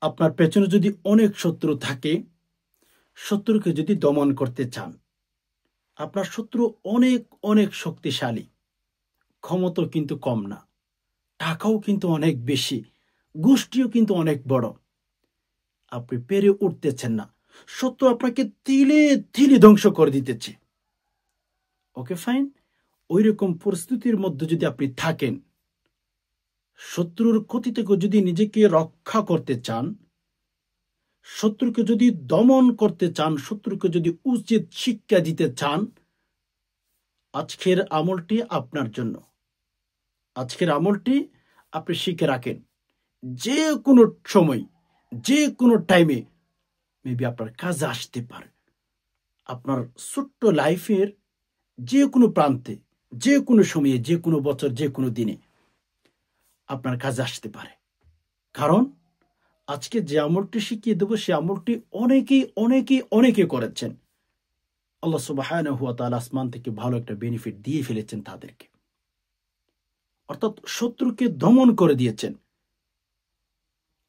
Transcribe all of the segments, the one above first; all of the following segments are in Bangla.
আপনার পেছনে যদি অনেক শত্রু থাকে, শত্রুকে যদি দমন করতে চান, আপনার শত্রু অনেক অনেক শক্তিশালী, ক্ষমতা কিন্তু কম না, টাকাও কিন্তু অনেক বেশি, গোষ্ঠীও কিন্তু অনেক বড়, আপনি পেরে উঠতেছেন না, শত্রু আপনাকে তিলে তিলে ধ্বংস করে দিতেছে। ওকে ফাইন, ওই রকম পরিস্থিতির মধ্যে যদি আপনি থাকেন, শত্রুর ক্ষতি থেকে যদি নিজেকে রক্ষা করতে চান, শত্রুকে যদি দমন করতে চান, শত্রুকে যদি উচিত শিক্ষা দিতে চান, আজকের আমলটি আপনার জন্য। আজকের আমলটি আপনি শিখে রাখেন, যে কোনো সময়, যে কোনো টাইমে মেবি আপনার কাজে আসতে পারে। আপনার ছোট্ট লাইফের যে কোনো প্রান্তে, যে কোনো সময়ে, যে কোনো বছর, যে কোনো দিনে আপনার কাজে আসতে পারে। কারণ আজকে যে আমলটি শিখিয়ে দেবো, সে আমলটি অনেকেই করেছেন। আল্লাহ সুবহানাহু ওয়া তাআলা আসমান থেকে ভালো একটা বেনিফিট দিয়ে ফেলেছেন তাদেরকে, অর্থাৎ শত্রুকে দমন করে দিয়েছেন।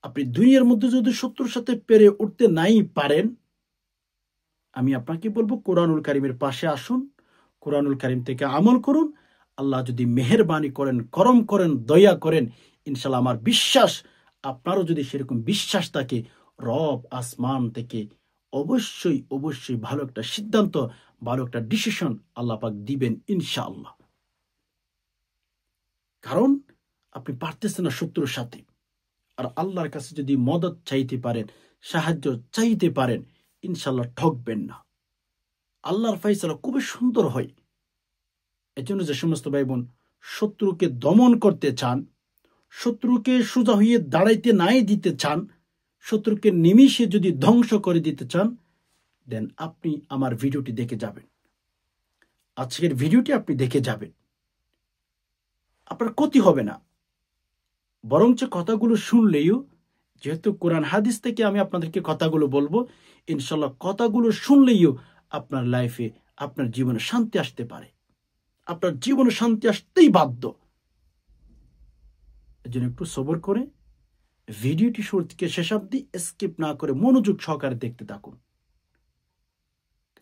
আপনি দুনিয়ার মধ্যে যদি শত্রুর সাথে পেরে উঠতে নাই পারেন, আমি আপনাকে বলবো কোরআনুল কারীমের পাশে আসুন, কোরআনুল কারীম থেকে আমল করুন। আল্লাহ যদি মেহেরবানি করেন, করম করেন, দয়া করেন, ইনশাআল্লাহ আমার বিশ্বাস, আপনারও যদি সেরকম বিশ্বাস থাকে, রব আসমান থেকে অবশ্যই ভালো একটা সিদ্ধান্ত, ভালো একটা ডিসিশন আল্লাহ পাক দিবেন ইনশাআল্লাহ। কারণ আপনি পারতেছেন না শত্রুর সাথে, আর আল্লাহর কাছে যদি মদত চাইতে পারেন, সাহায্য চাইতে পারেন, ইনশাআল্লাহ ঠকবেন না। আল্লাহর ফায়সালা খুবই সুন্দর হয়। এজন্য যে সমস্ত ভাই বোন শত্রুকে দমন করতে চান, শত্রুকে সোজা হয়ে দাঁড়াইতে নাই দিতে চান, শত্রুকে নিমিষে যদি ধ্বংস করে দিতে চান, দেন আপনি আমার ভিডিওটি দেখে যাবেন। আজকের ভিডিওটি আপনি দেখে যাবেন, আপনার ক্ষতি হবে না। বরঞ্চ কথাগুলো শুনলেও, যেহেতু কোরআন হাদিস থেকে আমি আপনাদেরকে কথাগুলো বলবো, ইনশাল্লাহ কথাগুলো শুনলেও আপনার লাইফে, আপনার জীবনে শান্তি আসতে পারে। আপনার জীবনে শান্তি আসতেই বাধ্য। এজন্য একটু সবর করে ভিডিওটি শুরু থেকে শেষ অবধি স্কিপ না করে মনোযোগ সহকারে দেখতে থাকুন।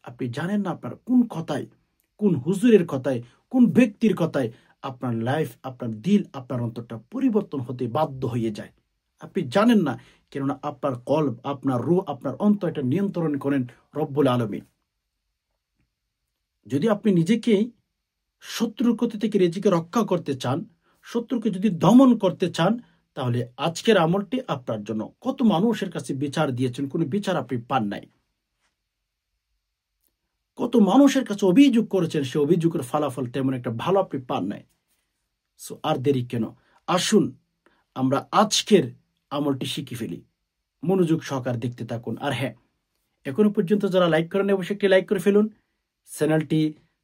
আপনি জানেন না আপনার কোন কথায়, কোন হুজুরের কথায়, কোন ব্যক্তির কথায় আপনার লাইফ, আপনার দিল, আপনার অন্তরটা পরিবর্তন হতে বাধ্য হয়ে যায়। আপনি জানেন না, কেননা আপনার কলব, আপনার রূহ, আপনার অন্তরটা নিয়ন্ত্রণ করেন রব্বুল আলামিন। যদি আপনি নিজেকে শত্রুর ক্ষতি থেকে নিজেকে রক্ষা করতে চান, শত্রুকে যদি দমন করতে চান, তাহলে আজকের আমলটি আপনার জন্য। কত মানুষের কাছে বিচার দিয়েছেন, কোনো বিচার আপনি পান নাই। কত মানুষের কাছে অভিযোগ করেছেন, সে অভিযোগের ফলাফল তেমন একটা ভালো আপনি পান নাই। সো আর দেরি কেন, আসুন আমরা আজকের আমলটি শিখে ফেলি। মনোযোগ সহকারে দেখতে থাকুন। আর হ্যাঁ, এখনো পর্যন্ত যারা লাইক করেন, অবশ্যই একটি লাইক করে ফেলুন। চ্যানেলটি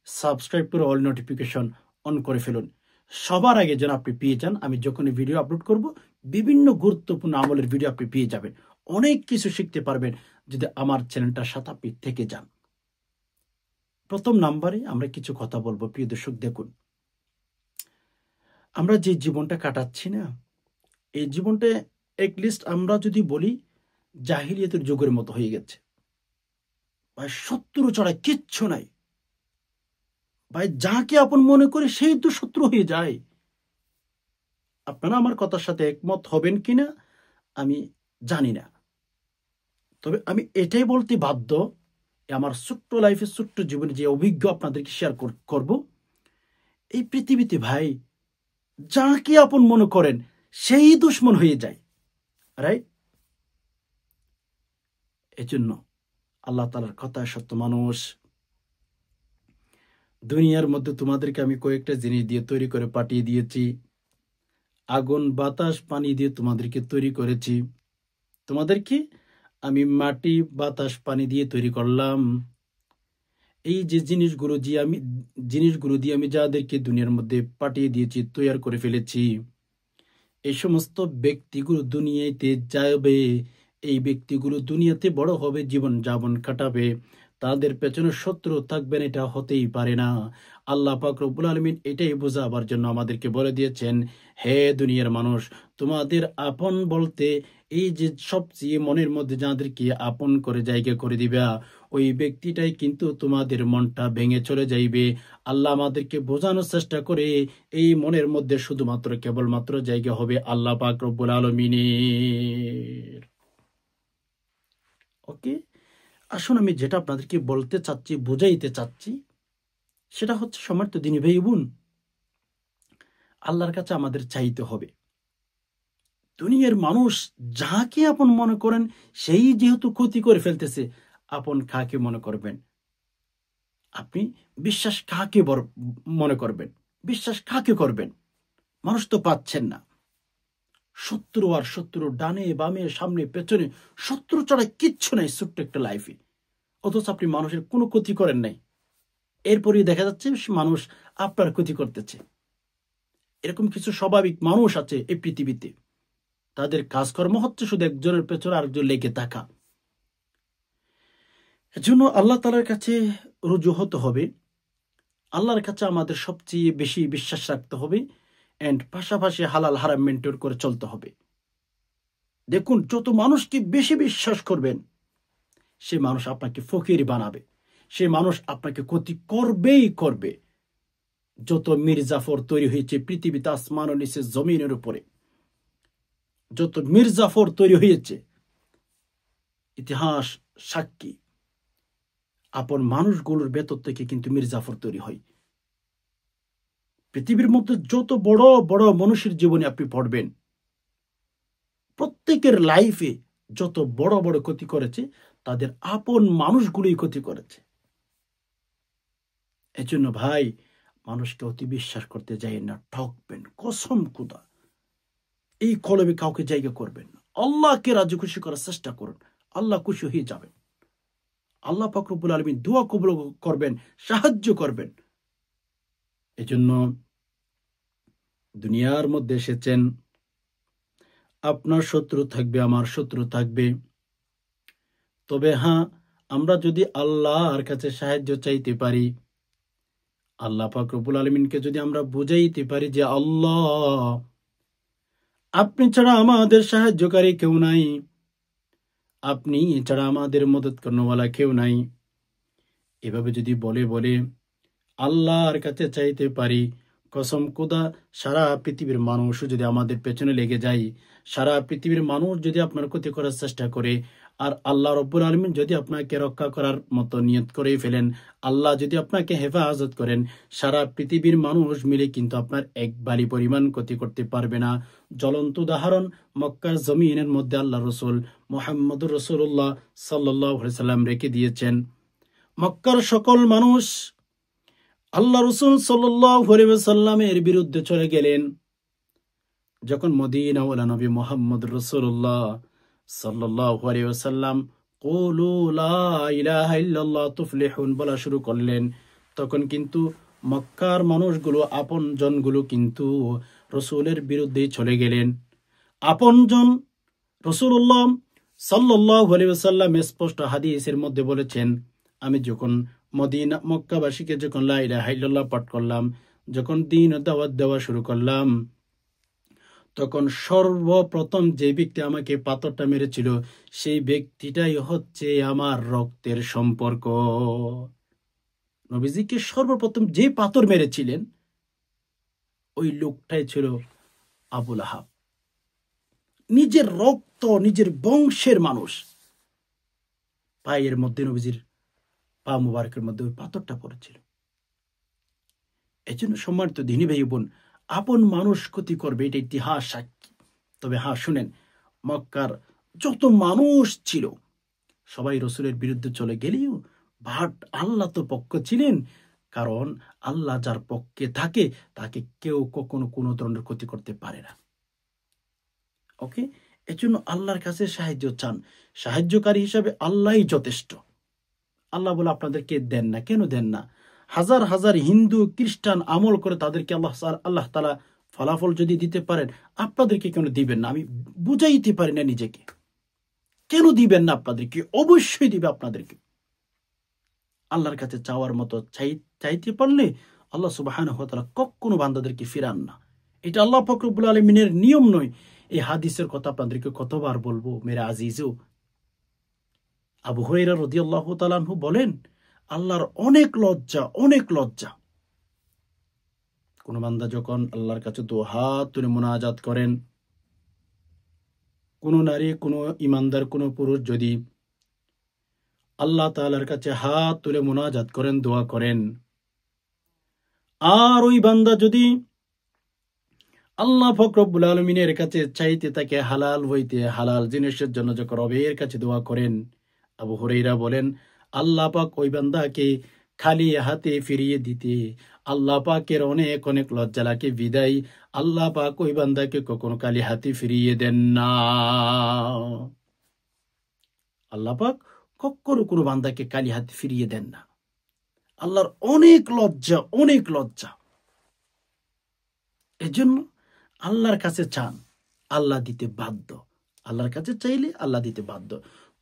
সাবস্ক্রাইব করে অল নোটিফিকেশন অন করে ফেলুন, সবার আগে যেন আপনি পেয়ে যান। আমি যখনই ভিডিও আপলোড করব, বিভিন্ন গুরুত্বপূর্ণ আমলের ভিডিও আপনি পেয়ে যাবেন। অনেক কিছু শিখতে পারবেন যদি আমার চ্যানেলটার সাথে আপনি থেকে যান। প্রথম নাম্বারে আমরা কিছু কথা বলবো। প্রিয় দর্শক, দেখুন, আমরা যে জীবনটা কাটাচ্ছি না, এই জীবনটা একলিস্ট আমরা যদি বলি জাহিলিয়াতের যুগের মতো হয়ে গেছে ভাই। শত্রু ছাড়া কিচ্ছু নাই ভাই। যাকে আপন মনে করে সেই তো শত্রু হয়ে যায়। আপনারা আমার কথার সাথে একমত হবেন কিনা আমি জানি না, তবে আমি এটাই বলতে বাধ্য, আমার ছোট্ট লাইফে, ছোট্ট জীবনে যে অভিজ্ঞ আপনাদেরকে শেয়ার করব। এই পৃথিবীতে ভাই, যাকে আপন মনে করেন সেই দুশ্মন হয়ে যায়, রাইট? এজন্য আল্লাহ তাআলার কথা সত্য মানুষ, দুনিয়ার মধ্যে তোমাদেরকে আমি কয়েকটা জিনিস দিয়ে তৈরি করে পাঠিয়ে দিয়েছি। আগুন, বাতাস, পানি দিয়ে তোমাদেরকে তৈরি করেছি। তোমাদেরকে আমি মাটি, বাতাস, পানি দিয়ে তৈরি করলাম। এই যে জিনিসগুলো দিয়ে আমি যাদেরকে দুনিয়ার মধ্যে পাঠিয়ে দিয়েছি, তৈরি করে ফেলেছি, এই সমস্ত ব্যক্তিগুলো দুনিয়াতে যাবে। এই ব্যক্তিগুলো দুনিয়াতে বড় হবে, জীবন যাপন কাটাবে। তাদের পেছনে শত্রু থাকবেন, এটা হতেই পারে না। আল্লাহ পাক রব্বুল আলামিন এটাই বোঝাবার জন্য আমাদেরকে বলে দিয়েছেন, হে দুনিয়ার মানুষ, তোমাদের আপন বলতে এই যে সবচেয়ে মনের মধ্যে যাদেরকে আপন করে জায়গা করে দিবা, ওই ব্যক্তিটাই কিন্তু তোমাদের মনটা ভেঙে চলে যাইবে। আল্লাহ আমাদেরকে বোঝানোর চেষ্টা করে এই মনের মধ্যে শুধুমাত্র কেবলমাত্র জায়গা হবে আল্লাহ পাক রব্বুল আলামিনের। ওকে, আসুন আমি যেটা আপনাদেরকে বলতে চাচ্ছি, বুঝাইতে চাচ্ছি, সেটা হচ্ছে সম্মানিত দিনী ভাই বোন, আল্লাহর কাছে আমাদের চাইতে হবে। দুনিয়ার মানুষ যাকে আপন মনে করেন সেই যেহেতু ক্ষতি করে ফেলতেছে, আপন কাকে মনে করবেন? আপনি বিশ্বাস কাকে মনে করবেন? বিশ্বাস কাকে করবেন? মানুষ তো পাচ্ছেন না। শত্রু আর শত্রু, ডানে বামে সামনে পেছনে, শত্রু ছাড়া কিচ্ছু নাই ছোট্ট একটা লাইফে। অথচ আপনি মানুষের কোনো ক্ষতি করেন নাই, এরপরই দেখা যাচ্ছে মানুষ আপনার ক্ষতি করতেছে। এরকম কিছু স্বাভাবিক মানুষ আছে এই পৃথিবীতে, তাদের কাজকর্ম হচ্ছে শুধু একজনের পেছনে আরেকজন লেগে থাকা। এজন্য আল্লাহ তাআলার কাছে রুজু হতে হবে, আল্লাহর কাছে আমাদের সবচেয়ে বেশি বিশ্বাস রাখতে হবে, এন্ড পাশাপাশি হালাল হারাম মেনটেন করে চলতে হবে। দেখুন, যত মানুষকে বেশি বিশ্বাস করবেন, সে মানুষ আপনাকে ফকির বানাবে, সে মানুষ আপনাকে ক্ষতি করবেই করবে। যত মির্জাফর তৈরি হয়েছে পৃথিবীতে, আসমান ও নিচে জমিনের উপরে, যত মির্জাফর তৈরি হয়েছে, ইতিহাস সাক্ষী, আপন মানুষগুলোর ভেতর থেকে কিন্তু মির্জাফর তৈরি হয়। পৃথিবীর মধ্যে যত বড় বড় মানুষের জীবনে আপনি পড়বেন, প্রত্যেকের লাইফে যত বড় বড় ক্ষতি করেছে, তাদের আপন মানুষগুলোই ক্ষতি করেছে। এজন্য ভাই, মানুষকে অতি বিশ্বাস করতে যাই না, ঠকবেন, কসম খুদা। এই কলবে কাউকে জায়গা করবেন না। আল্লাহকে রাজি খুশি করার চেষ্টা করুন, আল্লাহ খুশি হয়ে যাবেন। আল্লাহ পাক রব্বুল আলামিন দোয়া কবুল করবেন, সাহায্য করবেন। এজন্য দুনিয়ার মধ্যে এসেছেন, আপনার শত্রু থাকবে, আমার শত্রু থাকবে। তবে হ্যাঁ, আমরা যদি আল্লাহর কাছে সাহায্য চাইতে পারি, আল্লাহ পাক রব্বুল আলামিনকে যদি আমরা বুঝাইতে পারি যে আল্লাহ, আপনি ছাড়া আমাদের সাহায্যকারী কেউ নাই, আপনি ছাড়া আমাদের মদত করনেওয়ালা কেউ নাই, এভাবে যদি বলে বলে আল্লাহর কাছে চাইতে পারি, কসম খোদা, সারা পৃথিবীর মানুষ যদি আমাদের পেছনে লেগে যায়, সারা পৃথিবীর মানুষ যদি আপনার ক্ষতি করার চেষ্টা করে, আর আল্লাহ রব্বুল আলামিন যদি আপনাকে রক্ষা করার মতো নিয়ত করে ফেলেন, আল্লাহ যদি আপনাকে হেফাজত করেন, সারা পৃথিবীর মানুষ মিলে কিন্তু আপনার এক বালি পরিমাণ ক্ষতি করতে পারবে না। জ্বলন্ত উদাহরণ মক্কার জমিনের মধ্যে আল্লাহ রসুল মুহাম্মদুর রাসূলুল্লাহ সাল্লাল্লাহু আলাইহি সাল্লাম রেখে দিয়েছেন। মক্কার সকল মানুষ আল্লাহ রসুল সাল্লাল্লাহু আলাইহি ওয়াসাল্লামের বিরুদ্ধে চলে গেলেন। যখন মদিনাওয়ালা নবী মুহাম্মদ রাসূলুল্লাহ সাল্লাল্লাহু আলাইহি ওয়াসাল্লাম কুলু লা ইলাহা ইল্লাল্লাহ তুফলিহুন বলা শুরু করলেন, তখন কিন্তু মক্কার মানুষগুলো, আপনজনগুলো কিন্তু রসুলের বিরুদ্ধে চলে গেলেন। আপনজন রাসূলুল্লাহ সাল্লাল্লাহু আলাইহি ওয়াসাল্লাম স্পষ্ট হাদিসের মধ্যে বলেছেন, আমি যখন মদিনা মক্কাবাসীকে যখন লা ইলাহা ইল্লাল্লাহ পাঠ করলাম, যখন দ্বীন ও দাওয়াত দেওয়া শুরু করলাম, তখন সর্বপ্রথম যে ব্যক্তি আমাকে পাথরটা মেরেছিল, সেই ব্যক্তিটাই হচ্ছে আমার রক্তের সম্পর্ক। নবীজিকে সর্বপ্রথম যে পাথর মেরেছিলেন, ওই লোকটাই ছিল আবু লাহাব। নিজের রক্ত, নিজের বংশের মানুষ, পায়ের মধ্যে, নবীজির পা মুবারকের মধ্যে ওই পাথরটা পড়েছিল। এই জন্য সম্মানিত দিনী ভাই বোন, আপন মানুষ ক্ষতি করবে, এটা ইতিহাস সাক্ষী। তবে হ্যাঁ, শুনেন, মক্কার যত মানুষ ছিল সবাই রসুলের বিরুদ্ধে চলে গেলেও বাট আল্লাহ তো পক্ষ ছিলেন, কারণ আল্লাহ যার পক্ষে থাকে তাকে কেউ কখনো কোনো ধরনের ক্ষতি করতে পারে না। ওকে, এজন্য আল্লাহর কাছে সাহায্য চান, সাহায্যকারী হিসাবে আল্লাহই যথেষ্ট। আল্লাহ বলে আপনাদেরকে দেন না, কেন দেন না? হাজার হাজার হিন্দু খ্রিস্টান আমল করে তাদেরকে আল্লাহ তাআলা ফলাফল যদি দিতে পারেন, আপনাদেরকে কেন দিবেন না? আমি বুঝাইতে পারি না নিজেকে, কেন দিবেন না আপনাদেরকে? অবশ্যই দিবে আপনাদেরকে। আল্লাহর কাছে চাওয়ার মতো চাইতে পারলে আল্লাহ সুবহানাহু ওয়া তাআলা কখনো বান্দাদেরকে ফিরান না। এটা আল্লাহ পাক রব্বুল আলামিনের নিয়ম নয়। এই হাদিসের কথা আপনাদেরকে কতবার বলবো মেরা আজিজু। আবু হুরায়রা রাদিয়াল্লাহু তাআলা আনহু বলেন, আল্লাহর অনেক লজ্জা, অনেক লজ্জা। কোন বান্দা যখন আল্লাহর কাছে দু হাত তুলে মুনাজাত করেন, কোন নারী, কোন ইমানদার, কোন পুরুষ যদি আল্লাহ তাআলার কাছে হাত তুলে মুনাজাত করেন, দোয়া করেন, আর ওই বান্দা যদি আল্লাহ পাক রব্বুল আলামিনের কাছে চাইতে থাকে হালাল হইতে, হালাল জিনিসের জন্য যখন রবের কাছে দোয়া করেন, আবু হুরায়রা বলেন আল্লাহ পাক ওই বান্দাকে খালি হাতে ফিরিয়ে দিতে আল্লাহ পাকের অনেক অনেক লজ্জা লাগে, বিদায় আল্লাহ পাক ওই বান্দাকে কখনো খালি হাতে ফিরিয়ে দেন না। আল্লাহ পাক কখনো কোনো বান্দাকে খালি হাতে ফিরিয়ে দেন না। আল্লাহর অনেক লজ্জা, অনেক লজ্জা। এজন্য আল্লাহর কাছে চান, আল্লাহ দিতে বাধ্য। আল্লাহর কাছে চাইলে আল্লাহ দিতে বাধ্য।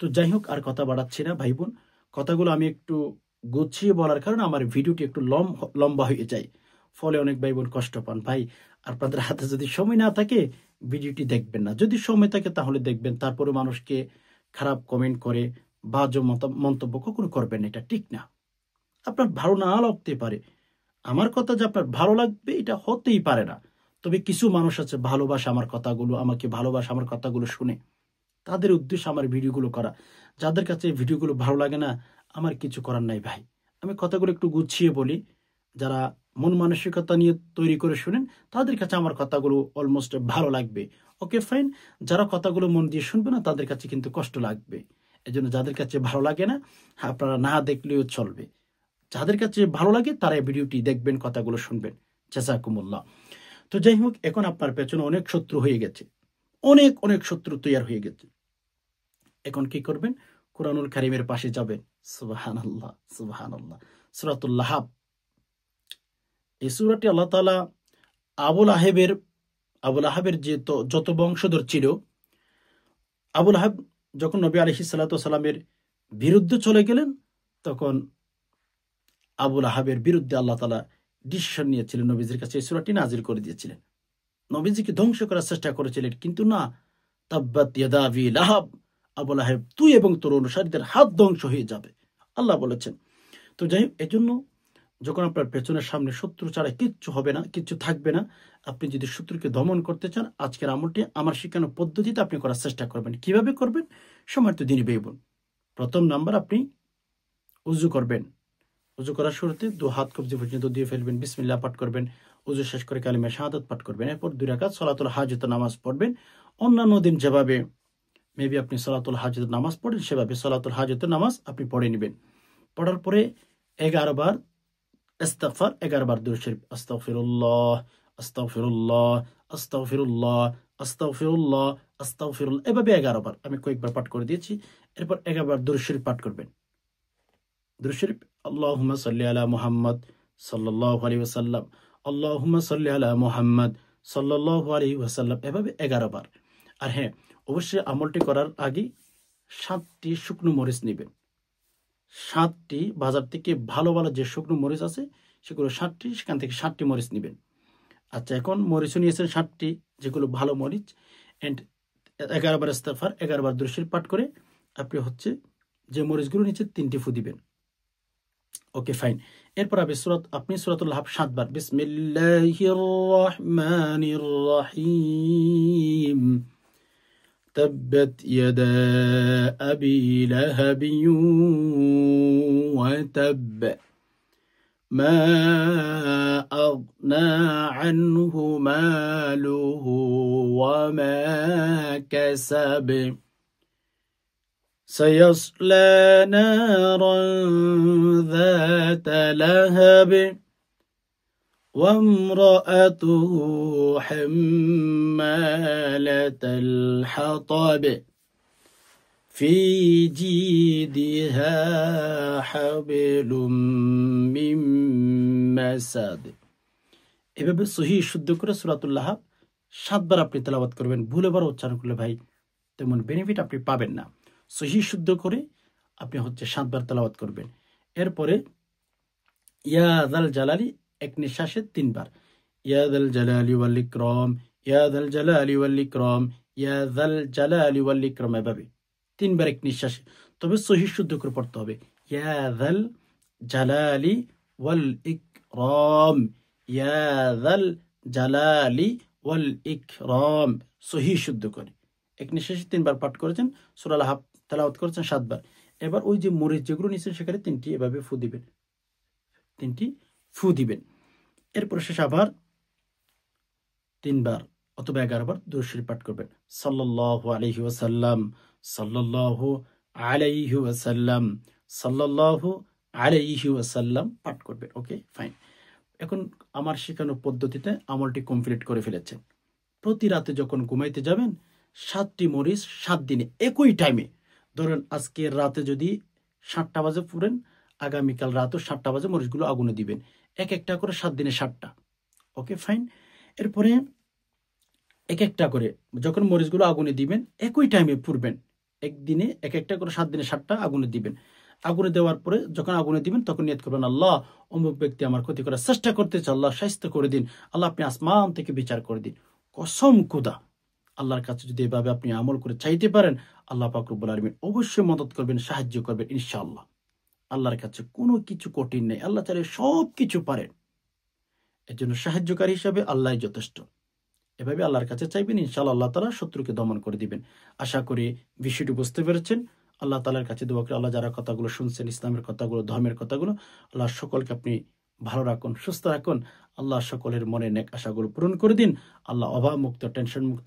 তো যাই হোক, আর কথা বাড়াচ্ছি না ভাই বোন। কথাগুলো আমি একটু গুছিয়ে বলার কারণে আমার ভিডিওটি একটু লম্বা হয়ে যায়, ফলে অনেক ভাই বোন কষ্ট পান। ভাই, আপনাদের হাতে যদি সময় না থাকে ভিডিওটি দেখবেন না, যদি সময় থাকে তাহলে দেখবেন। তারপরে মানুষকে খারাপ কমেন্ট করে বাজে মন্তব্য কখনো করবেন না, এটা ঠিক না। আপনার ভালো না লাগতে পারে, আমার কথা যে আপনার ভালো লাগবে এটা হতেই পারে না। তবে কিছু মানুষ আছে ভালোবাসা আমার কথাগুলো, আমাকে ভালোবাসা আমার কথাগুলো শুনে, তাদের উদ্দেশ্যে আমার ভিডিওগুলো করা। যাদের কাছে ভিডিওগুলো ভালো লাগে না, আমার কিছু করার নাই ভাই। আমি কথাগুলো একটু গুছিয়ে বলি, যারা মন মানসিকতা নিয়ে তৈরি করে শুনেন তাদের কাছে আমার কথাগুলো অলমোস্ট ভালো লাগবে। Okay fine. যারা কথাগুলো মন দিয়ে শুনবে না তাদের কাছে কিন্তু কষ্ট লাগবে। এজন্য যাদের কাছে ভালো লাগে না আপনারা না দেখলেও চলবে, যাদের কাছে ভালো লাগে তারা ভিডিওটি দেখবেন, কথাগুলো শুনবেন। জাযাকুমুল্লাহ। তো যাই হোক, এখন আপনার পেছনে অনেক শত্রু হয়ে গেছে, অনেক অনেক শত্রু তৈরি হয়ে গেছে। এখন কি করবেন? কুরআনুল কারীমের পাশে যাবেন। সুবহানাল্লাহ, সুবহানাল্লাহ। সূরাতুল লাহাব, এই সূরাটি আল্লাহ তাআলা আবুল আহাবের যে যত বংশধর ছিল, আবুল আহাব যখন নবী আলাইহিস সালাতু সালামের বিরুদ্ধে চলে গেলেন, তখন আবুল আহাবের বিরুদ্ধে আল্লাহ তাআলা ডিসিশন নিয়েছিলেন, নবীজির কাছে এই সূরাটি নাজিল করে দিয়েছিলেন। নবীজিকে ধ্বংস করার চেষ্টা করেছিলেন, কিন্তু না, তাব্বাত ইয়াদা আবি লাহাব, আবুল আহাব তুই এবং তোর অনুসারীদের হাত ধ্বংস হয়ে যাবে, আল্লাহ বলেছেন। তো যাই হোক, এজন্য যখন আপনার পেছনের সামনে শত্রু ছাড়া কিচ্ছু হবে না, কিচ্ছু থাকবে না, আপনি যদি শত্রুকে দমন করতে চান, আজকের আমলটি আমার শেখানো পদ্ধতিতে আপনি করার চেষ্টা করবেন। কিভাবে করবেন? সময় তো দিনই বেইবুন। প্রথম নাম্বার, আপনি উজু করবেন। উজু করার শুরুতে দু হাত কবজি পর্যন্ত দিয়ে ফেলবেন, বিসমিল্লাহ পাঠ করবেন, উজু শেষ করে কালিমা শাহাদাত পাঠ করবেন। এরপর 2 রাকাত সালাতুল হাজত নামাজ পড়বেন। অন্যান্য দিন যেভাবে মেবি আপনি সালাতুল হাজত নামাজ পড়েন, সেভাবে সালাতুল হাজত নামাজ আপনি পড়ে নেবেন। পড়ার পরে 11 বার ইস্তিগফার, 11 বার দুরূদ শরীফ, আস্তাগফিরুল্লাহ, আস্তাগফিরুল্লাহ, আস্তাগফিরুল্লাহ, আস্তাগফিরুল্লাহ, আস্তাগফিরুল্লাহ, এভাবে 11 বার আমি কয়েকবার পাঠ করে দিয়েছি। এরপর 11 বার দুরূদ শরীফ পাঠ করবেন। দুরূদ শরীফ, আল্লাহুম্মা সাল্লি আলা মুহাম্মদ সাল্লাল্লাহু আলাইহি ওয়াসাল্লাম, আল্লাহুম্মা সাল্লি আলা মুহাম্মদ সাল্লাল্লাহু আলাইহি ওয়াসাল্লাম, এভাবে 11 বার। আর হ্যাঁ, অবশ্যই আমলটি করার আগে 7টি শুকনো মরিচ নেবেন। 7টি বাজার থেকে ভালো ভালো যে শুকনো মরিচ আছে সেগুলো 7টি, সেখান থেকে 7টি মরিচ নেবেন। আচ্ছা, এখন মরিচও নিয়েছেন 7টি, যেগুলো ভালো মরিচ। এন্ড 11 বার ইস্তিগফার, 11 বার দুরূদ শরীফ পাঠ করে আপনি হচ্ছে যে মরিচগুলো নিচে 3টি ফু দিবেন। Okay fine. এরপর আপনি সূরাতুল লাহাব 7 বার, বিসমিল্লাহির রহমানির রহিম, تبت يدا أبي لهب وتب ما أغنى عنه ماله وما كسب سيصلى نارا ذات لهب وامرأته حمالة الحطب في جيدها حبل من مسد। এভাবে সহিহ শুদ্ধ করে সূরাতুল লাহাব 7 বার আপনি তেলাওয়াত করবেন। ভুলে বার উচ্চারণ করলে ভাই তেমন বেনিফিট আপনি পাবেন না। সহিহ শুদ্ধ করে আপনি হচ্ছে 7 বার তেলাওয়াত করবেন। এরপরে ইয়া যাল জালালি এক নিঃশ্বাসে 3 বার, ইয়া যাল জালালি ওয়াল ইকরাম, ইয়া যাল জালালি ওয়াল ইকরাম, ইয়া যাল জালালি ওয়াল ইকরাম, এভাবে 3 বার এক নিঃশ্বাসে। তবে সহিহ শুদ্ধ করে পড়তে হবে, ইয়া যাল জালালি ওয়াল ইকরাম, ইয়া যাল জালালি ওয়াল ইকরাম, সহিহ শুদ্ধ করে এক নিঃশ্বাসে 3 বার পাঠ করেছেন। সূরা আল-হাব তেলাওয়াত করেছেন 7 বার। এবার ওই যে মরিচ যেগুলো নিচে সেখানে 3টি এভাবে ফু দিবেন, 3টি ফু দিবেন। এরপর শেষ আবার 3 বার অথবা 11 বার দুরূদ শরীফ পাঠ করবেন, সাল্লাল্লাহু আলাইহি ওয়াসাল্লাম, সাল্লাল্লাহু আলাইহি ওয়াসাল্লাম, সাল্লাল্লাহু আলাইহি ওয়াসাল্লাম পাঠ করবেন। ওকে, ফাইন। এখন আমার শেখানো পদ্ধতিতে আমলটি কমপ্লিট করে ফেলেছেন। প্রতি রাতে যখন ঘুমাইতে যাবেন 7টি মরিচ 7 দিনে একই টাইমে, ধরেন আজকে রাতে যদি 7টা বাজে পুরেন, আগামীকাল রাতও 7টা বাজে মরিচগুলো আগুনে দিবেন, এক একটা করে 7 দিনে 7টা। ওকে, ফাইন। এরপরে এক একটা করে যখন মরিচগুলো আগুনে দিবেন একই টাইমে পুরবেন, একদিনে এক একটা করে 7 দিনে 7টা আগুনে দিবেন। আগুনে দেওয়ার পরে যখন আগুনে দিবেন তখন নিয়ত করবেন, আল্লাহ অমুক ব্যক্তি আমার ক্ষতি করার চেষ্টা করতেছে, আল্লাহ শাস্তি করে দিন, আল্লাহ আপনি আসমান থেকে বিচার করে দিন। কসম খোদা, আল্লাহর কাছে যদি এভাবে আপনি আমল করে চাইতে পারেন, আল্লাহ পাক রব্বুল আলামিন অবশ্যই মদত করবেন, সাহায্য করবেন ইনশাআল্লাহ। আল্লাহর কাছে কোনো কিছু কঠিন নেই, আল্লাহ চাইলে সব কিছু পারেন। এর জন্য সাহায্যকারী হিসাবে আল্লাহই যথেষ্ট। এভাবে আল্লাহর কাছে চাইবেন, ইনশাআল্লাহ আল্লাহ তাআলা শত্রুকে দমন করে দিবেন। আশা করি বিষয়টি বুঝতে পেরেছেন। আল্লাহ তাআলার কাছে দোয়া করে, আল্লাহ যারা কথাগুলো শুনছেন, ইসলামের কথাগুলো, ধর্মের কথাগুলো, আল্লাহ সকলকে আপনি ভালো রাখুন, সুস্থ রাখুন। আল্লাহ সকলের মনে নেক আশাগুলো পূরণ করে দিন। আল্লাহ অভাব মুক্ত, টেনশন মুক্ত,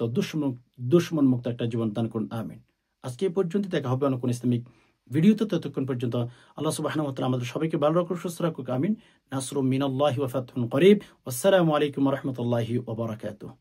দুশ্মন মুক্ত একটা জীবন দান করুন, আমিন। আজকে এই পর্যন্ত, দেখা হবে অন্য কোন ইসলামিক ভিডিওতে। ততক্ষণ পর্যন্ত আল্লাহ সুবহানাহু ওয়া তাআলা আমাদের সবাইকে ভালো রাখুন, সুস্থ রাখুন, আমিন। নাসরুম মিনাল্লাহি ওয়া ফাতহুন করিব। আসসালামু আলাইকুম ওয়া রাহমাতুল্লাহি ওয়া বারাকাতুহু।